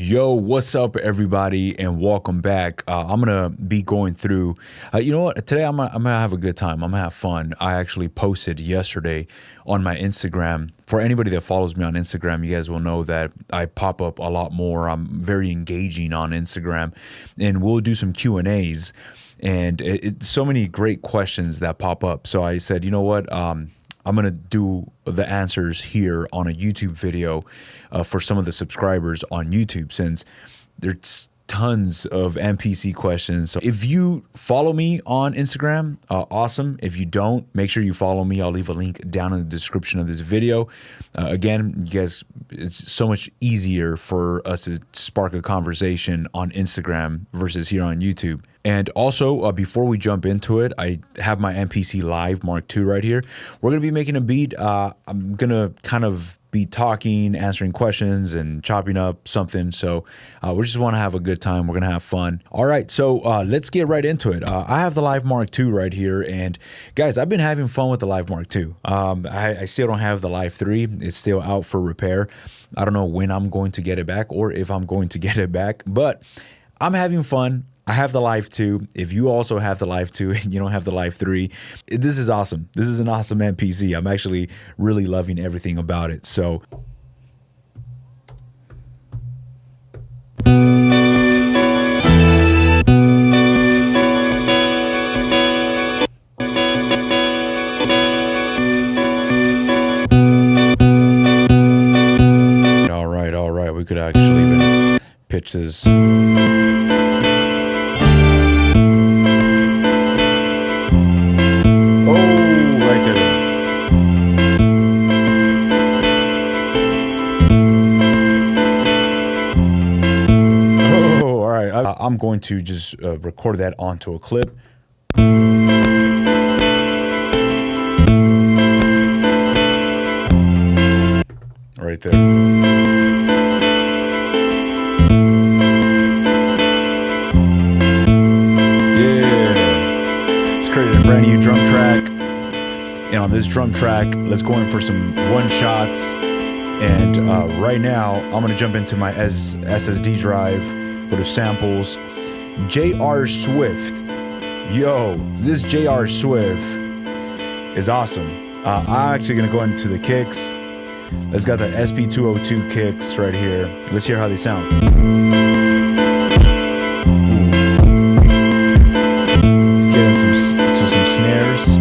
Yo, what's up, everybody, and welcome back. I'm gonna be going through. You know what? Today I'm gonna have a good time. I'm gonna have fun. I actually posted yesterday on my Instagram. For anybody that follows me on Instagram, you guys will know that I pop up a lot more. I'm very engaging on Instagram, and we'll do some Q&As. And so many great questions that pop up. So I said, you know what? I'm going to do the answers here on a YouTube video for some of the subscribers on YouTube, since there's tons of MPC questions. So if you follow me on Instagram, awesome. If you don't, make sure you follow me. I'll leave a link down in the description of this video. Again, you guys, it's so much easier for us to spark a conversation on Instagram versus here on YouTube. And also, before we jump into it, I have my MPC Live Mark II right here. We're going to be making a beat. I'm going to kind of be talking, answering questions, and chopping up something. So we just want to have a good time. We're going to have fun. All right, so let's get right into it. I have the Live Mark II right here. And guys, I've been having fun with the Live Mark II. I still don't have the Live 3. It's still out for repair. I don't know when I'm going to get it back or if I'm going to get it back. But I'm having fun. I have the Live 2. If you also have the Live 2 and you don't have the Live 3, this is awesome. This is an awesome MPC. I'm actually really loving everything about it. So all right. We could actually even pitch this. I'm going to just record that onto a clip. Right there. Yeah. Let's create a brand new drum track. And on this drum track, let's go in for some one shots. And right now, I'm going to jump into my SSD drive. Go to samples, J.R. Swift. Yo, this J.R. Swift is awesome. I'm actually gonna go into the kicks. Let's got the SP202 kicks right here. Let's hear how they sound. Let's get into some snares.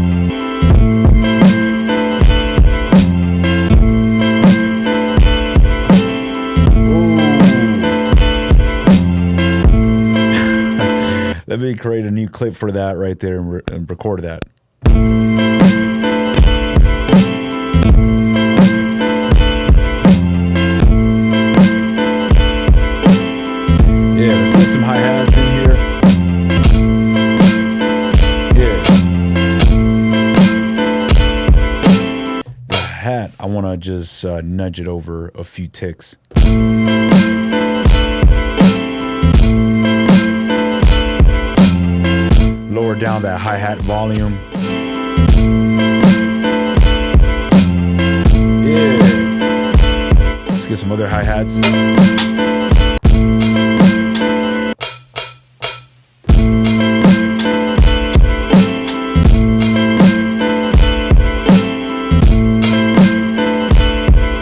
Let me create a new clip for that right there and record that. Yeah, let's get some hi-hats in here. Yeah. The hat, I want to just nudge it over a few ticks. Lower down that hi-hat volume. Yeah. Let's get some other hi-hats.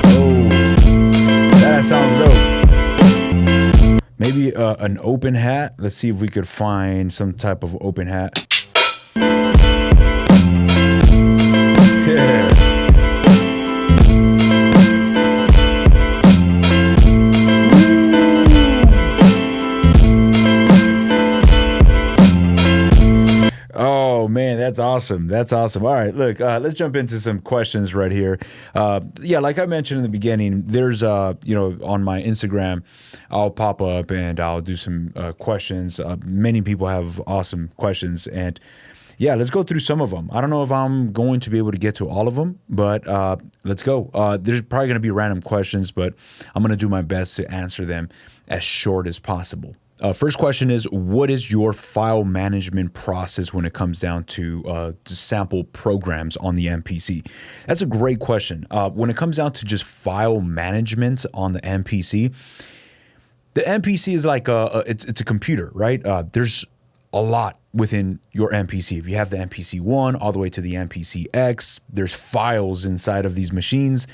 Oh, that sounds dope. Maybe an open hat. Let's see if we could find some type of open hat. Yeah. Oh man, that's awesome. That's awesome. All right, look, let's jump into some questions right here. Yeah, like I mentioned in the beginning, there's on my Instagram, I'll pop up and I'll do some questions. Many people have awesome questions, and yeah, let's go through some of them. I don't know if I'm going to be able to get to all of them, but let's go. There's probably going to be random questions, but I'm going to do my best to answer them as short as possible. First question is, what is your file management process when it comes down to sample programs on the MPC? That's a great question. When it comes down to just file management on the MPC, The MPC is like it's a computer, right? There's a lot within your MPC. If you have the MPC 1 all the way to the MPC X, there's files inside of these machines.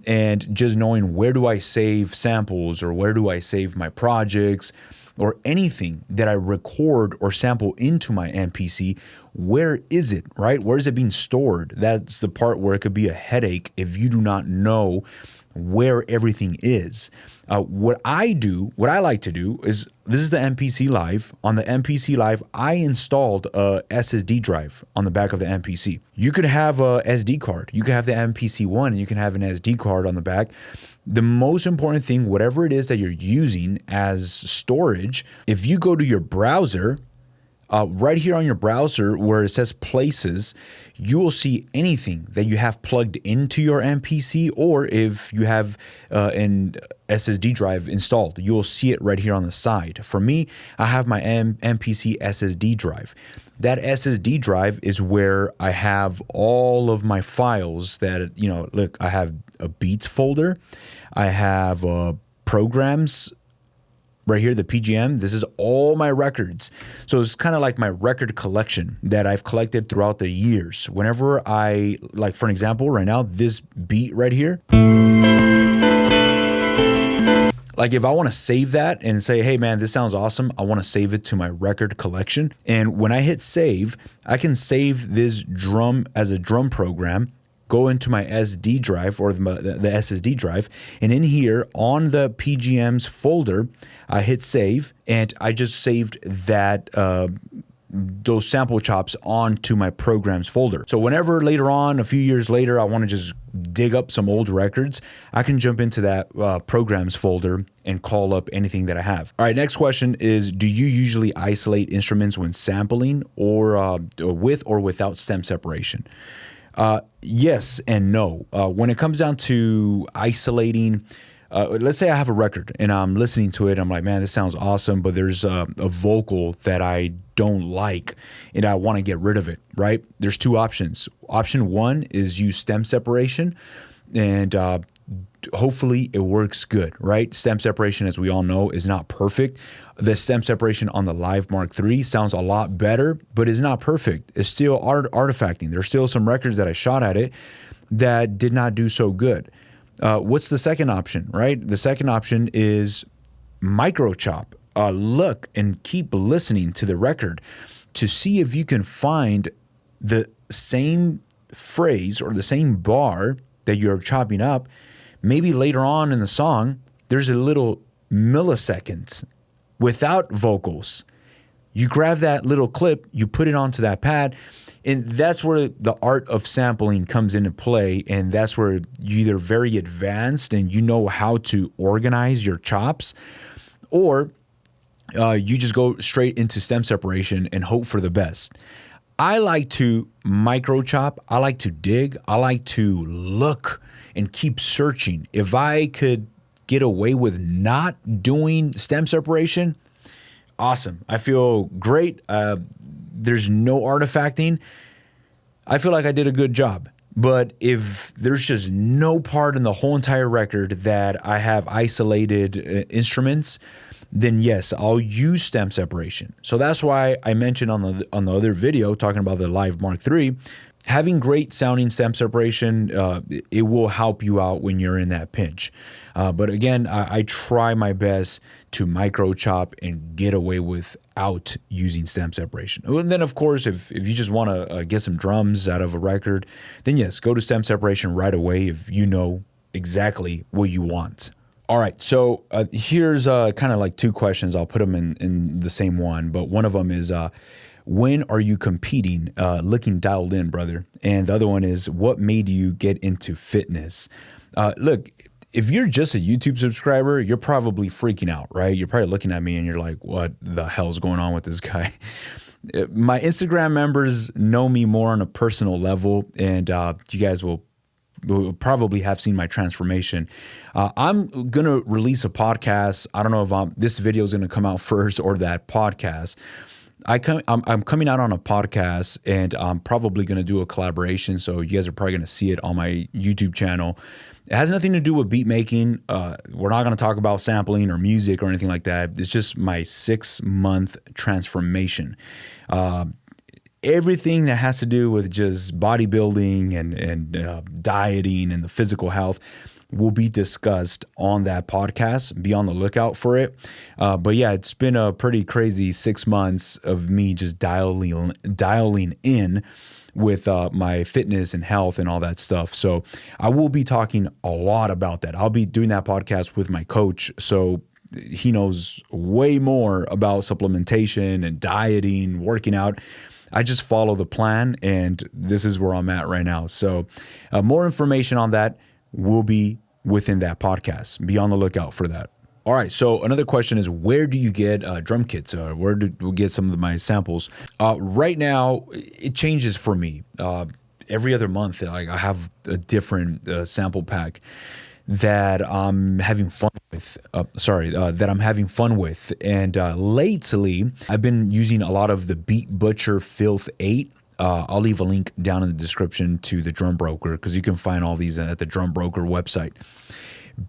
And just knowing where do I save samples or where do I save my projects or anything that I record or sample into my MPC, where is it, right? Where is it being stored? That's the part where it could be a headache if you do not know where everything is. What I like to do is, this is the MPC Live. On the MPC Live, I installed a SSD drive on the back of the MPC. You could have a SD card. You could have the MPC 1 and you can have an SD card on the back. The most important thing, whatever it is that you're using as storage, if you go to your browser, right here on your browser where it says places, you will see anything that you have plugged into your MPC, or if you have an SSD drive installed, you will see it right here on the side. For me, I have my MPC SSD drive. That SSD drive is where I have all of my files that, look, I have a beats folder. I have programs right here, the PGM. This is all my records. So it's kind of like my record collection that I've collected throughout the years. Whenever like for an example, right now, this beat right here, like if I want to save that and say, hey man, this sounds awesome, I want to save it to my record collection. And when I hit save, I can save this drum as a drum program, go into my SD drive or the SSD drive. And in here on the PGMs folder, I hit save and I just saved that those sample chops onto my programs folder. So whenever later on, a few years later, I want to just dig up some old records, I can jump into that programs folder and call up anything that I have. All right, next question is, do you usually isolate instruments when sampling or with or without stem separation? Yes and no. When it comes down to isolating, let's say I have a record and I'm listening to it. I'm like, man, this sounds awesome, but there's a vocal that I don't like and I want to get rid of it, right? There's two options. Option one is use stem separation, and hopefully it works good, right? Stem separation, as we all know, is not perfect. The stem separation on the Live Mark III sounds a lot better, but it's not perfect. It's still artifacting. There's still some records that I shot at it that did not do so good. What's the second option, right? The second option is micro chop. Look and keep listening to the record to see if you can find the same phrase or the same bar that you're chopping up. Maybe later on in the song, there's a little milliseconds without vocals. You grab that little clip, you put it onto that pad, and that's where the art of sampling comes into play. And that's where you're either very advanced and you know how to organize your chops, or you just go straight into stem separation and hope for the best. I like to micro chop. I like to dig. I like to look and keep searching. If I could get away with not doing stem separation, awesome. I feel great. There's no artifacting. I feel like I did a good job. But if there's just no part in the whole entire record that I have isolated instruments, then yes, I'll use stem separation. So that's why I mentioned on the other video talking about the Live Mark III, having great sounding stem separation, it will help you out when you're in that pinch. But again, I try my best to micro chop and get away without using stem separation. And then of course, if you just want to get some drums out of a record, then yes, go to stem separation right away if you know exactly what you want. All right, so here's kind of like two questions. I'll put them in the same one, but one of them is, when are you competing? Looking dialed in, brother. And the other one is, what made you get into fitness? Look, if you're just a YouTube subscriber, you're probably freaking out, right? You're probably looking at me and you're like, what the hell's going on with this guy? My Instagram members know me more on a personal level, and you guys will probably have seen my transformation. I'm going to release a podcast. I don't know if this video is going to come out first or that podcast. I'm coming out on a podcast, and I'm probably going to do a collaboration. So you guys are probably going to see it on my YouTube channel. It has nothing to do with beat making. We're not going to talk about sampling or music or anything like that. It's just my 6-month transformation. Everything that has to do with just bodybuilding and dieting and the physical health will be discussed on that podcast. Be on the lookout for it. But yeah, it's been a pretty crazy 6 months of me just dialing in with my fitness and health and all that stuff. So I will be talking a lot about that. I'll be doing that podcast with my coach. So he knows way more about supplementation and dieting, working out. I just follow the plan, and this is where I'm at right now. So more information on that will be within that podcast. Be on the lookout for that. All right, so another question is, where do you get drum kits? Where do we get some of my samples? Right now, it changes for me. Every other month, I have a different sample pack that I'm having fun with. And lately, I've been using a lot of the Beat Butcher Filth 8. I'll leave a link down in the description to the Drum Broker, because you can find all these at the Drum Broker website.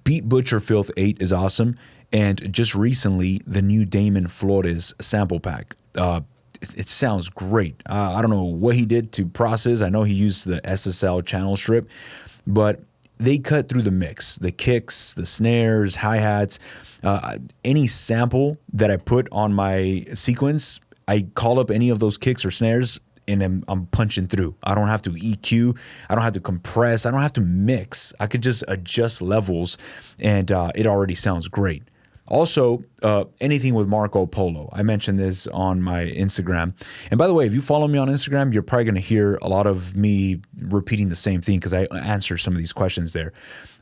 Beat Butcher Filth 8 is awesome. And just recently, the new Damon Flores sample pack. It sounds great. I don't know what he did to process. I know he used the SSL channel strip, but they cut through the mix, the kicks, the snares, hi-hats, any sample that I put on my sequence. I call up any of those kicks or snares, and I'm punching through. I don't have to EQ. I don't have to compress. I don't have to mix. I could just adjust levels, and it already sounds great. Also, anything with Marco Polo. I mentioned this on my Instagram. And by the way, if you follow me on Instagram, you're probably going to hear a lot of me repeating the same thing, because I answer some of these questions there.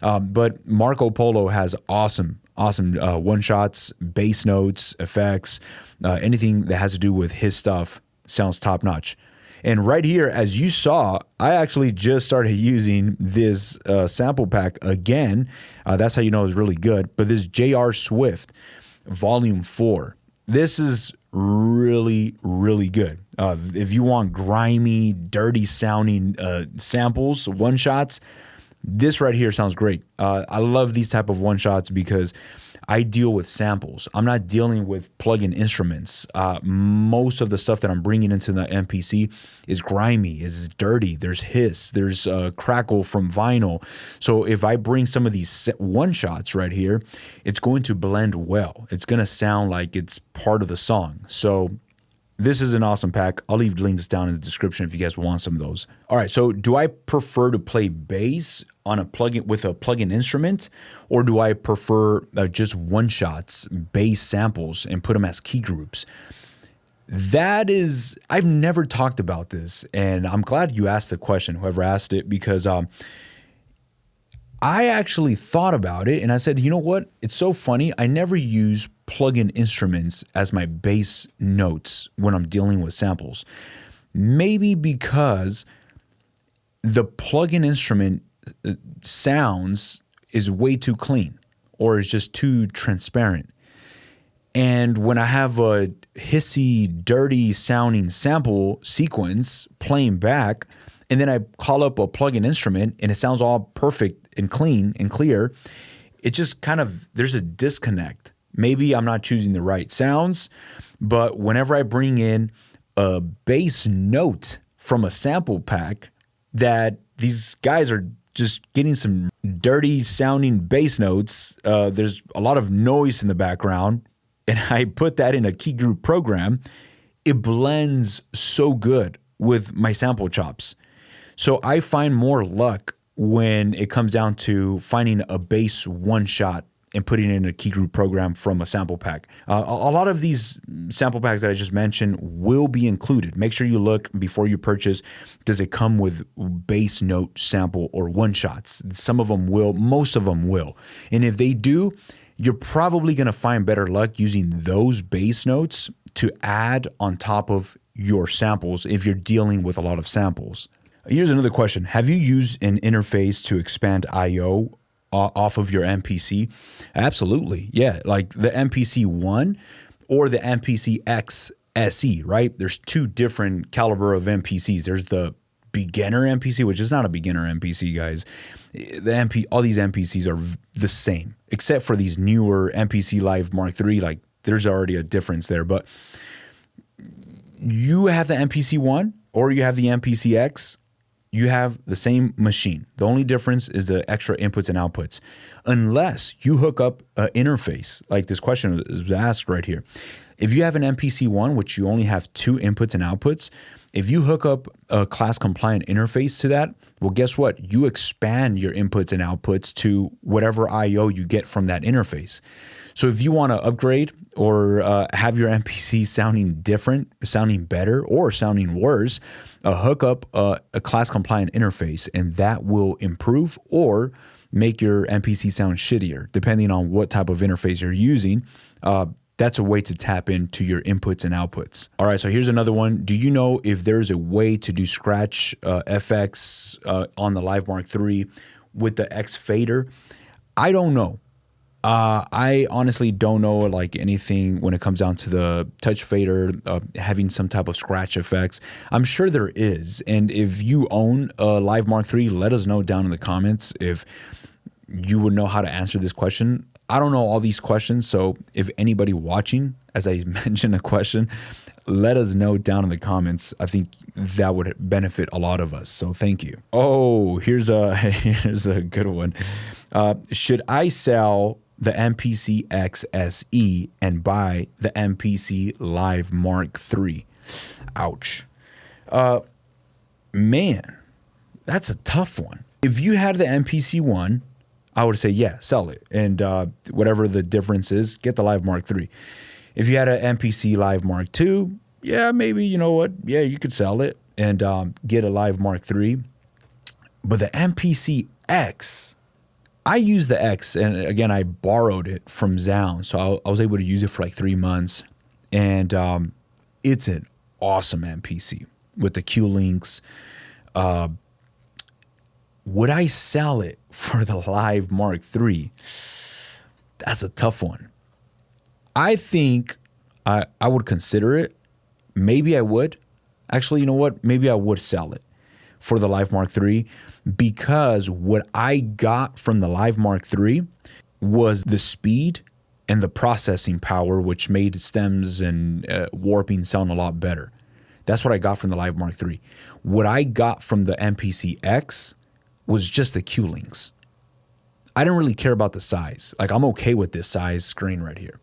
But Marco Polo has awesome one-shots, bass notes, effects, anything that has to do with his stuff sounds top-notch. And right here, as you saw, I actually just started using this sample pack again. That's how you know it's really good. But this J.R. Swift Volume 4, this is really, really good. If you want grimy, dirty sounding samples, one-shots, this right here sounds great. I love these type of one-shots because I deal with samples. I'm not dealing with plug-in instruments. Most of the stuff that I'm bringing into the MPC is grimy, is dirty. There's hiss, there's crackle from vinyl. So if I bring some of these one-shots right here, it's going to blend well. It's going to sound like it's part of the song. So this is an awesome pack. I'll leave links down in the description if you guys want some of those. All right, so do I prefer to play bass on a plugin with a plug-in instrument, or do I prefer just one-shots, bass samples, and put them as key groups? That is, I've never talked about this, and I'm glad you asked the question, whoever asked it, because I actually thought about it, and I said, you know what? It's so funny. I never use plug-in instruments as my bass notes when I'm dealing with samples. Maybe because the plug-in instrument sounds is way too clean, or is just too transparent. And when I have a hissy, dirty sounding sample sequence playing back, and then I call up a plug-in instrument and it sounds all perfect and clean and clear, it just kind of, there's a disconnect. Maybe I'm not choosing the right sounds, but whenever I bring in a bass note from a sample pack that these guys are just getting some dirty sounding bass notes, there's a lot of noise in the background, and I put that in a key group program, it blends so good with my sample chops. So I find more luck when it comes down to finding a bass one shot and putting it in a key group program from a sample pack. A lot of these sample packs that I just mentioned will be included. Make sure you look before you purchase. Does it come with bass note sample or one shots? Some of them will, most of them will. And if they do, you're probably going to find better luck using those bass notes to add on top of your samples if you're dealing with a lot of samples. Here's another question. Have you used an interface to expand I/O off of your MPC? Absolutely. Yeah, like the MPC 1 or the MPC X SE, right? There's two different caliber of MPCs. There's the beginner MPC, which is not a beginner MPC, guys. All these MPCs are the same, except for these newer MPC Live Mark III. Like, there's already a difference there. But you have the MPC 1 or you have the MPC X, you have the same machine. The only difference is the extra inputs and outputs. Unless you hook up an interface, like this question is asked right here. If you have an MPC 1, which you only have 2 inputs and outputs, if you hook up a class compliant interface to that, well, guess what? You expand your inputs and outputs to whatever IO you get from that interface. So if you want to upgrade or have your MPC sounding different, sounding better, or sounding worse, hook up a class compliant interface, and that will improve or make your MPC sound shittier, depending on what type of interface you're using. That's a way to tap into your inputs and outputs. All right, so here's another one. Do you know if there's a way to do scratch FX on the Live Mark III with the X fader? I don't know. I honestly don't know like anything when it comes down to the touch fader, having some type of scratch effects. I'm sure there is. And if you own a Live Mark III, let us know down in the comments if you would know how to answer this question. I don't know all these questions, so if anybody watching, as I mentioned a question, let us know down in the comments. I think that would benefit a lot of us, so thank you. Oh, here's a good one. Should I sell the MPC X SE and buy the MPC Live Mark III? Ouch. Man, that's a tough one. If you had the MPC 1, I would say, yeah, sell it. And whatever the difference is, get the Live Mark III. If you had an MPC Live Mark II, yeah, maybe, you know what? Yeah, you could sell it and get a Live Mark III. But the MPC X, I use the X, and again, I borrowed it from Zound. So I was able to use it for like 3 months. And it's an awesome MPC with the Q links. Would I sell it for the Live Mark III? That's a tough one. I think I would consider it. Maybe I would. Actually, you know what? Maybe I would sell it for the Live Mark III, because what I got from the Live Mark III was the speed and the processing power, which made stems and warping sound a lot better. That's what I got from the Live Mark III. What I got from the MPC X was just the Q links. I didn't really care about the size. Like, I'm okay with this size screen right here.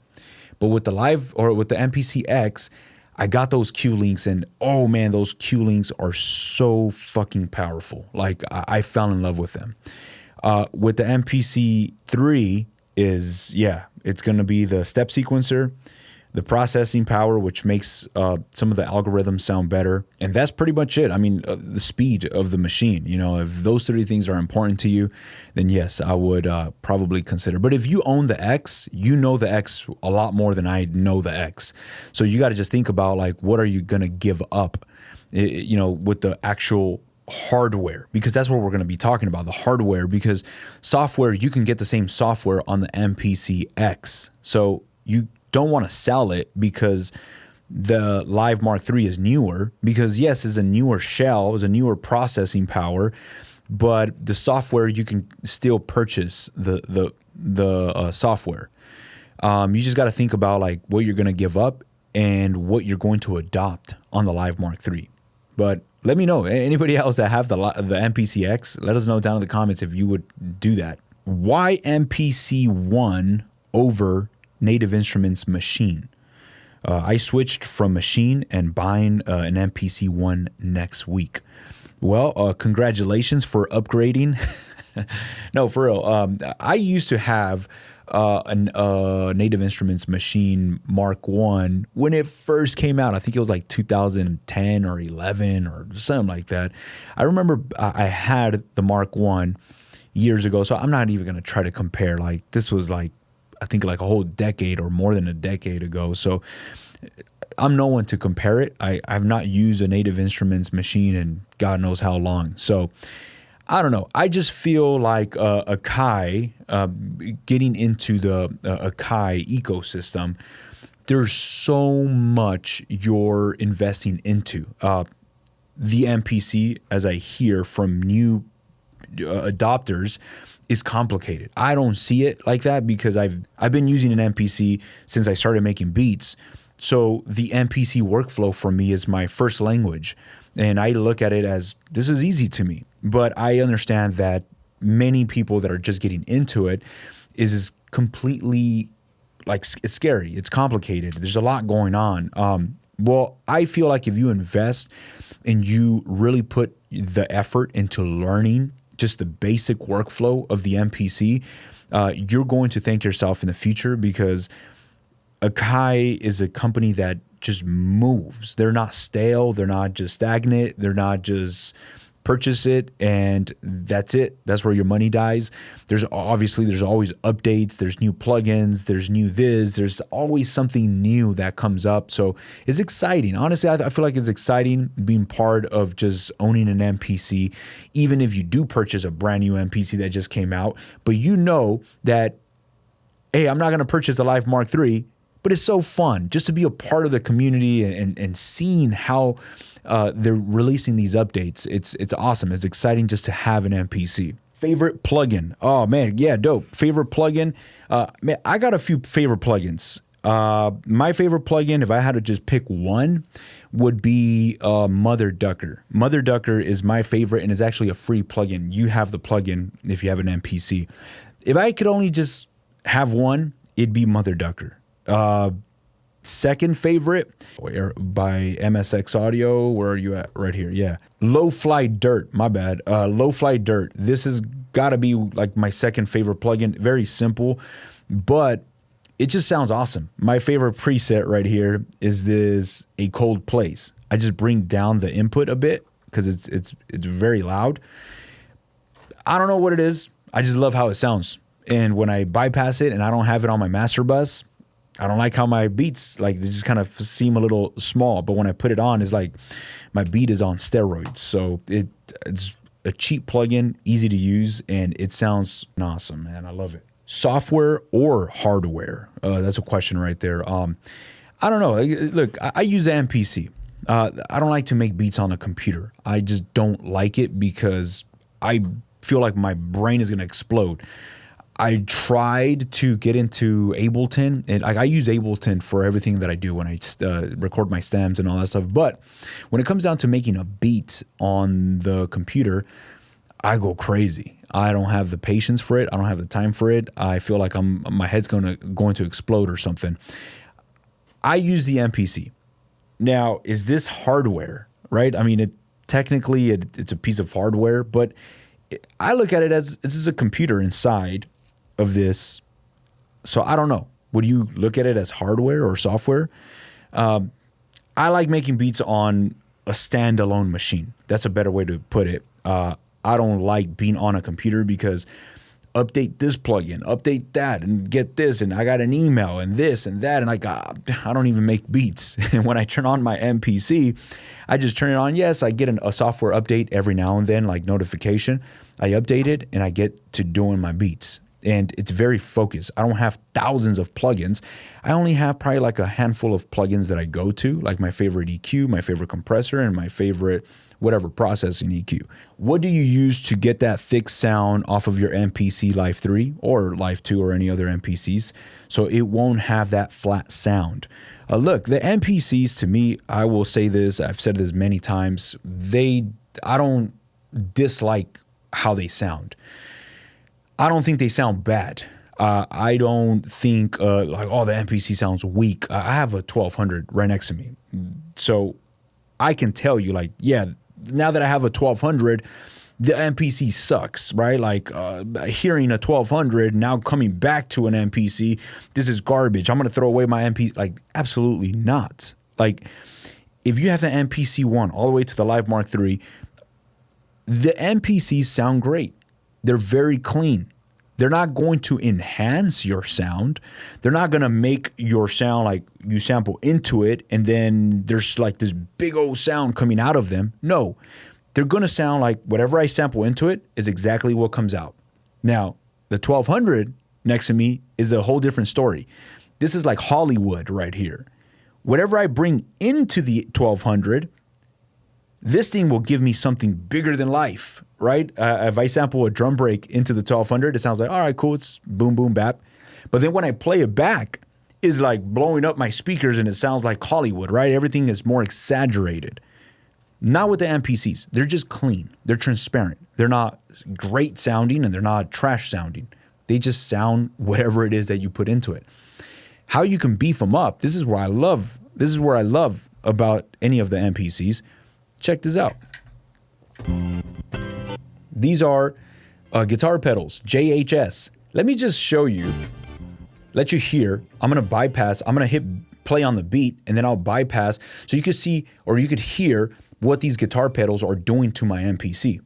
But with the MPC X, I got those Q links, and oh man, those Q links are so fucking powerful. Like, I fell in love with them. With the MPC 3 it's gonna be the step sequencer, the processing power, which makes some of the algorithms sound better. And that's pretty much it. I mean, the speed of the machine. You know, if those 3 things are important to you, then yes, I would probably consider. But if you own the X, you know the X a lot more than I know the X. So you got to just think about, like, what are you going to give up, you know, with the actual hardware, because that's what we're going to be talking about, the hardware, because software, you can get the same software on the MPC X. So you don't want to sell it because the Live Mark III is newer, because yes, it's a newer shell, it's a newer processing power, but the software, you can still purchase the software. You just got to think about like what you're going to give up and what you're going to adopt on the Live Mark III. But let me know, anybody else that have the MPC X, let us know down in the comments if you would do that. Why MPC 1 over Native Instruments Machine? I switched from Machine and buying an MPC 1 next week. Well, congratulations for upgrading. No, for real. I used to have a Native Instruments Machine Mark 1 when it first came out. I think it was like 2010 or 11 or something like that. I remember I had the Mark 1 years ago, so I'm not even going to try to compare. Like, this was like, I think like a whole decade or more than a decade ago. So I'm no one to compare it. I've not used a Native Instruments machine in God knows how long. So I don't know. I just feel like AKAI, getting into the AKAI ecosystem, there's so much you're investing into. the MPC, as I hear from new adopters, is complicated. I don't see it like that because I've been using an MPC since I started making beats. So the MPC workflow for me is my first language. And I look at it as this is easy to me. But I understand that many people that are just getting into it is completely like it's scary. It's complicated. There's a lot going on. Well, I feel like if you invest and you really put the effort into learning just the basic workflow of the MPC, you're going to thank yourself in the future because AKAI is a company that just moves. They're not stale. They're not just stagnant. They're not just purchase it and that's it. That's where your money dies. There's always updates. There's new plugins. There's new this. There's always something new that comes up. So it's exciting. Honestly, I feel like it's exciting being part of just owning an MPC, even if you do purchase a brand new MPC that just came out. But you know that, hey, I'm not going to purchase a Live Mark III, but it's so fun just to be a part of the community and seeing how they're releasing these updates. It's awesome. It's exciting just to have an MPC. Favorite plugin? Oh man, yeah, dope. Favorite plugin? Man, I got a few favorite plugins. My favorite plugin, if I had to just pick one, would be Mother Ducker. Mother Ducker is my favorite and is actually a free plugin. You have the plugin if you have an MPC. If I could only just have one, it'd be Mother Ducker. Second favorite by MSX Audio. Where are you at? Right here. Yeah. Low Fly Dirt. My bad. Low Fly Dirt. This has got to be like my second favorite plugin. Very simple, but it just sounds awesome. My favorite preset right here is this A Cold Place. I just bring down the input a bit because it's very loud. I don't know what it is. I just love how it sounds. And when I bypass it and I don't have it on my master bus, I don't like how my beats, like, they just kind of seem a little small. But when I put it on, it's like my beat is on steroids. So it's a cheap plugin, easy to use, and it sounds awesome, man. I love it. Software or hardware? That's a question right there. I don't know. Look, I use the MPC. I don't like to make beats on a computer. I just don't like it because I feel like my brain is going to explode. I tried to get into Ableton, and I use Ableton for everything that I do when I record my stems and all that stuff. But when it comes down to making a beat on the computer, I go crazy. I don't have the patience for it. I don't have the time for it. I feel like my head's going to explode or something. I use the MPC. Now, is this hardware, right? I mean, technically it's a piece of hardware, but I look at it as this is a computer inside of this. So I don't know. Would you look at it as hardware or software? I like making beats on a standalone machine. That's a better way to put it. I don't like being on a computer because update this plugin, update that, and get this, and I got an email and this and that, and I don't even make beats. And when I turn on my MPC, I just turn it on. Yes, I get a software update every now and then, like notification. I update it and I get to doing my beats. And it's very focused. I don't have thousands of plugins. I only have probably like a handful of plugins that I go to, like my favorite EQ, my favorite compressor, and my favorite whatever processing EQ. What do you use to get that thick sound off of your MPC Live 3 or Live 2 or any other MPCs so it won't have that flat sound? Look, the MPCs, to me, I will say this, I've said this many times, I don't dislike how they sound. I don't think they sound bad. I don't think like, oh, the MPC sounds weak. I have a 1200 right next to me. So I can tell you, like, yeah, now that I have a 1200, the MPC sucks, right? Like hearing a 1200, now coming back to an MPC, this is garbage. I'm going to throw away my MPC. Like, absolutely not. Like, if you have the MPC 1 all the way to the Live Mark III, the MPCs sound great. They're very clean. They're not going to enhance your sound. They're not going to make your sound like you sample into it and then there's like this big old sound coming out of them. No, they're going to sound like whatever I sample into it is exactly what comes out. Now, the 1200 next to me is a whole different story. This is like Hollywood right here. Whatever I bring into the 1200, This thing will give me something bigger than life, right? If I sample a drum break into the 1200, it sounds like, all right, cool, it's boom, boom, bap. But then when I play it back, it's like blowing up my speakers and it sounds like Hollywood, right? Everything is more exaggerated. Not with the MPCs. They're just clean. They're transparent. They're not great sounding and they're not trash sounding. They just sound whatever it is that you put into it. How you can beef them up, this is where I love about any of the MPCs. Check this out. These are guitar pedals, JHS. Let me just show you, let you hear. I'm gonna bypass, I'm gonna hit play on the beat and then I'll bypass so you could see or you could hear what these guitar pedals are doing to my MPC.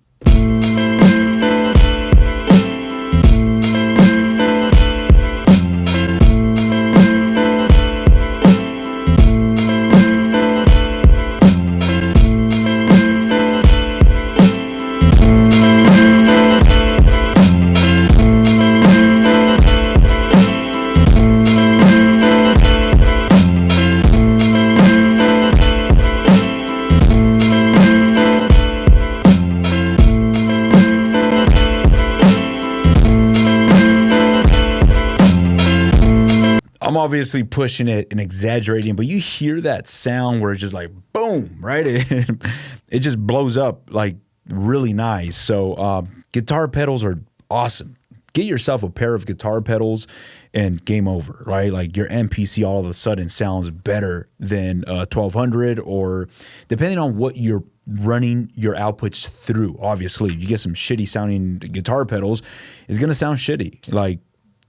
I'm obviously pushing it and exaggerating, but you hear that sound where it's just like boom, right? It just blows up like really nice. So guitar pedals are awesome. Get yourself a pair of guitar pedals and game over, right? Like your MPC all of a sudden sounds better than 1200, or depending on what you're running your outputs through. Obviously, you get some shitty sounding guitar pedals, it's gonna sound shitty. Like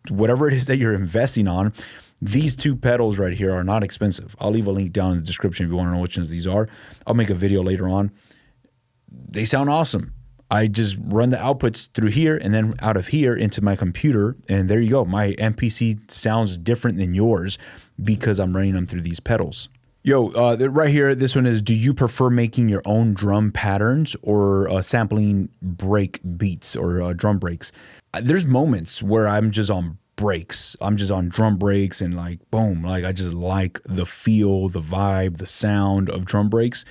whatever it is that you're investing on, these two pedals right here are not expensive. I'll leave a link down in the description if you want to know which ones these are. I'll make a video later on. They sound awesome. I just run the outputs through here and then out of here into my computer, and there you go. My MPC sounds different than yours because I'm running them through these pedals. Yo, right here, this one is, do you prefer making your own drum patterns or sampling break beats or drum breaks? There's moments where I'm just on breaks. I'm just on drum breaks and like, boom, like I just like the feel, the vibe, the sound of drum breaks.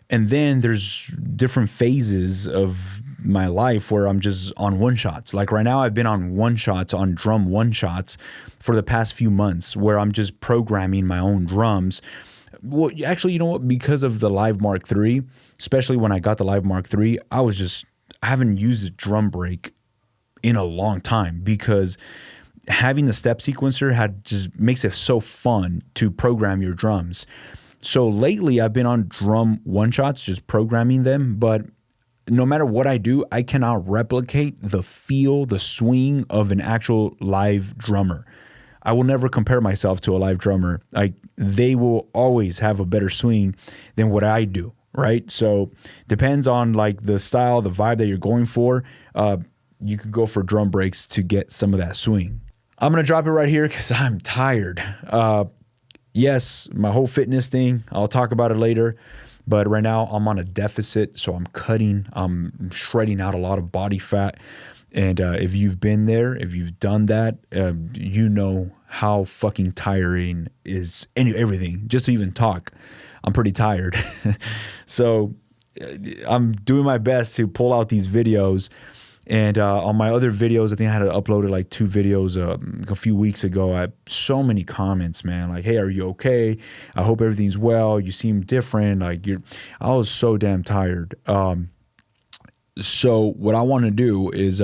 And then there's different phases of my life where I'm just on one shots. Like right now I've been on one shots, on drum one shots for the past few months where I'm just programming my own drums. Well, actually, you know what? Because of the Live Mark III, especially when I got the Live Mark III, I haven't used a drum break in a long time because having the step sequencer just makes it so fun to program your drums. So lately I've been on drum one shots, just programming them, but no matter what I do, I cannot replicate the feel, the swing of an actual live drummer. I will never compare myself to a live drummer. Like they will always have a better swing than what I do, right? So depends on like the style, the vibe that you're going for. You could go for drum breaks to get some of that swing. I'm gonna drop it right here because I'm tired. Yes, my whole fitness thing, I'll talk about it later. But right now I'm on a deficit, so I'm shredding out a lot of body fat. And if you've been there, if you've done that, you know how fucking tiring is everything. Just to even talk, I'm pretty tired. So I'm doing my best to pull out these videos. And on my other videos, I think I had uploaded like 2 videos a few weeks ago. I had so many comments, man. Like, hey, are you okay? I hope everything's well. You seem different. Like I was so damn tired. So what I want to do is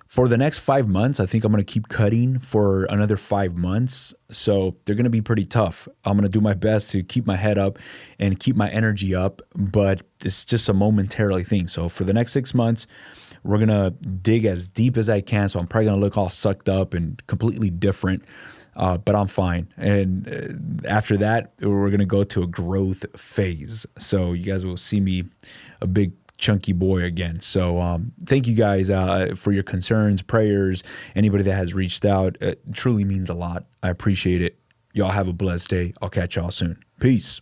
for the next 5 months, I think I'm going to keep cutting for another 5 months. So they're going to be pretty tough. I'm going to do my best to keep my head up and keep my energy up. But it's just a momentarily thing. So for the next 6 months, we're going to dig as deep as I can. So I'm probably going to look all sucked up and completely different. But I'm fine. And after that, we're going to go to a growth phase. So you guys will see me a big chunky boy again. So thank you guys for your concerns, prayers, anybody that has reached out. It truly means a lot. I appreciate it. Y'all have a blessed day. I'll catch y'all soon. Peace.